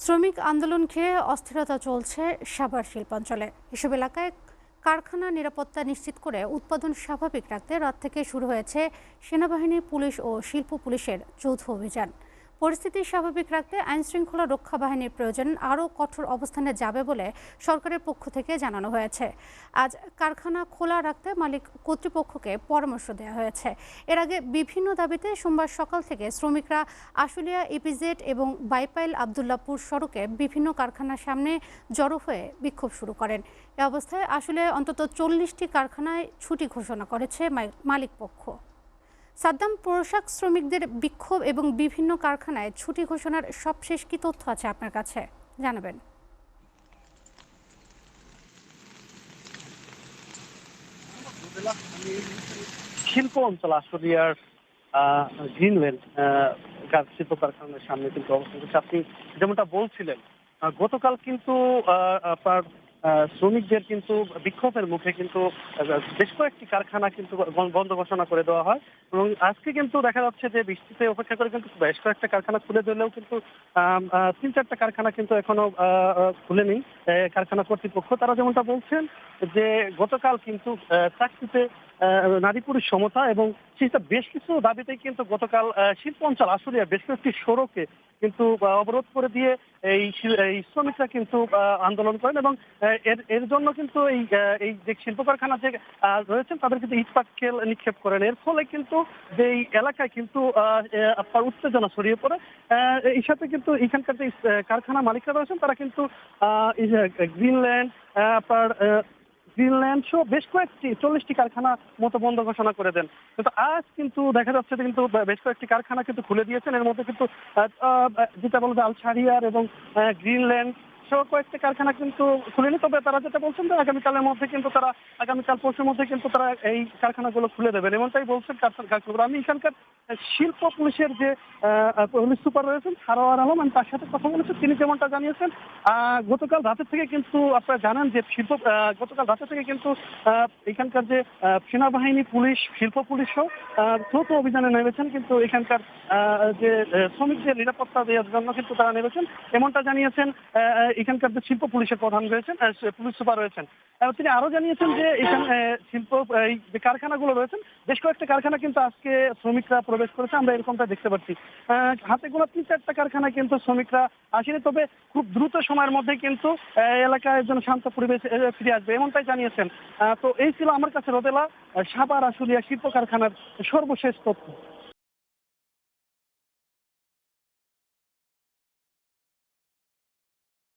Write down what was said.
শ্রমিক আন্দোলন ঘিরে অস্থিরতা চলছে সাভার শিল্পাঞ্চলে। এসব এলাকায় কারখানা নিরাপত্তা নিশ্চিত করে উৎপাদন স্বাভাবিক রাখতে রাত থেকে শুরু হয়েছে সেনাবাহিনী, পুলিশ ও শিল্প পুলিশের যৌথ অভিযান। পরিস্থিতি স্বাভাবিক রাখতে আইনশৃঙ্খলা রক্ষা বাহিনীর প্রয়োজন আরও কঠোর অবস্থানে যাবে বলে সরকারের পক্ষ থেকে জানানো হয়েছে। আজ কারখানা খোলা রাখতে মালিক কর্তৃপক্ষকে পরামর্শ দেওয়া হয়েছে। এর আগে বিভিন্ন দাবিতে সোমবার সকাল থেকে শ্রমিকরা আশুলিয়া ইপিজেড এবং বাইপাইল আবদুল্লাপুর সড়কে বিভিন্ন কারখানার সামনে জড়ো হয়ে বিক্ষোভ শুরু করেন। এ অবস্থায় আশুলিয়ায় অন্তত 40টি কারখানায় ছুটি ঘোষণা করেছে মালিক পক্ষ। সাদ্দাম, পোশাক শ্রমিকদের বিক্ষোভ এবং বিভিন্ন কারখানায় ছুটি ঘোষণার সবশেষ কি তথ্য আছে আপনার কাছে জানাবেন? শিল্প অঞ্চল আশুলিয়ার গ্রিনল্যান্ড শিল্প কারখানার সামনে কিন্তু অবস্থান করছে। আপনি যেমনটা বলছিলেন, গতকাল কিন্তু আপনার শ্রমিকদের কিন্তু বিক্ষোভের মুখে কিন্তু বেশ কয়েকটি কারখানা কিন্তু বন্ধ ঘোষণা করে দেওয়া হয় এবং আজকে কিন্তু দেখা যাচ্ছে যে বৃষ্টিতে অপেক্ষা করে কিন্তু বেশ কয়েকটা কারখানা খুলে দিলেও কিন্তু 3-4টা কারখানা কিন্তু এখনো খুলেনি কারখানা কর্তৃপক্ষ। তারা যেমনটা বলছেন যে গতকাল কিন্তু চাকরিতে নারী পুরুষ সমতা এবং সেটা বেশ কিছু দাবিতে কিন্তু গতকাল শিল্প অঞ্চল আশুলিয়া বেশ কয়েকটি সড়কে কিন্তু অবরোধ করে দিয়ে এই শ্রমিকরা কিন্তু আন্দোলন করেন এবং এর এর জন্য কিন্তু এই যে শিল্প কারখানা যে রয়েছেন তাদের কিন্তু ইট পাটকেল নিক্ষেপ করেন। এর ফলে কিন্তু যে এই এলাকায় কিন্তু আপনার উত্তেজনা ছড়িয়ে পড়ে। এই সাথে কিন্তু এখানকার যে কারখানা মালিকরা রয়েছেন তারা কিন্তু এই যে গ্রিনল্যান্ড সহ বেশ কয়েকটি 40টি কারখানা মতো বন্ধ ঘোষণা করে দেন। কিন্তু আজ কিন্তু দেখা যাচ্ছে যে কিন্তু বেশ কয়েকটি কারখানা কিন্তু খুলে দিয়েছেন। এর মধ্যে কিন্তু যেটা বলবে আলছাড়িয়ার এবং গ্রিনল্যান্ড সহ কয়েকটি কারখানা কিন্তু খুলেনি। তবে তারা যেটা বলছেন যে আগামীকাল পরশুর মধ্যে কিন্তু তারা এই কারখানাগুলো খুলে দেবেন, এমনটাই বলছেন কারখানাগুলো। আমি এখানকার শিল্প পুলিশের যে পুলিশ সুপার রয়েছেন সারোয়ার আলম, আমি তার সাথে কথা বলেছি। তিনি যেমনটা জানিয়েছেন গতকাল রাতের থেকে কিন্তু আপনারা জানেন যে গতকাল রাতের থেকে কিন্তু এখানকার যে সেনাবাহিনী, পুলিশ, শিল্প পুলিশ সহ যৌথ অভিযানে নেমেছেন। কিন্তু এখানকার যে শ্রমিকদের নিরাপত্তা দেওয়ার জন্য কিন্তু তারা নেমেছেন, এমনটা জানিয়েছেন এখানকার যে শিল্প পুলিশের প্রধান রয়েছেন, পুলিশ সুপার রয়েছেন। তিনি আরো জানিয়েছেন যে এখানে শিল্প এই যে কারখানাগুলো রয়েছেন বেশ কয়েকটা কারখানা কিন্তু আজকে শ্রমিকরা প্রবেশ করেছে, আমরা এরকমটা দেখতে পাচ্ছি। হাতে গোনা 3-4টা কারখানা কিন্তু শ্রমিকরা আসেনি, তবে খুব দ্রুত সময়ের মধ্যে কিন্তু এলাকায় যেন শান্ত পরিবেশ ফিরে আসবে, এমনটাই জানিয়েছেন। তো এই ছিল আমার কাছে রোদেলা সাভার আশুলিয়া শিল্প কারখানার সর্বশেষ তথ্য।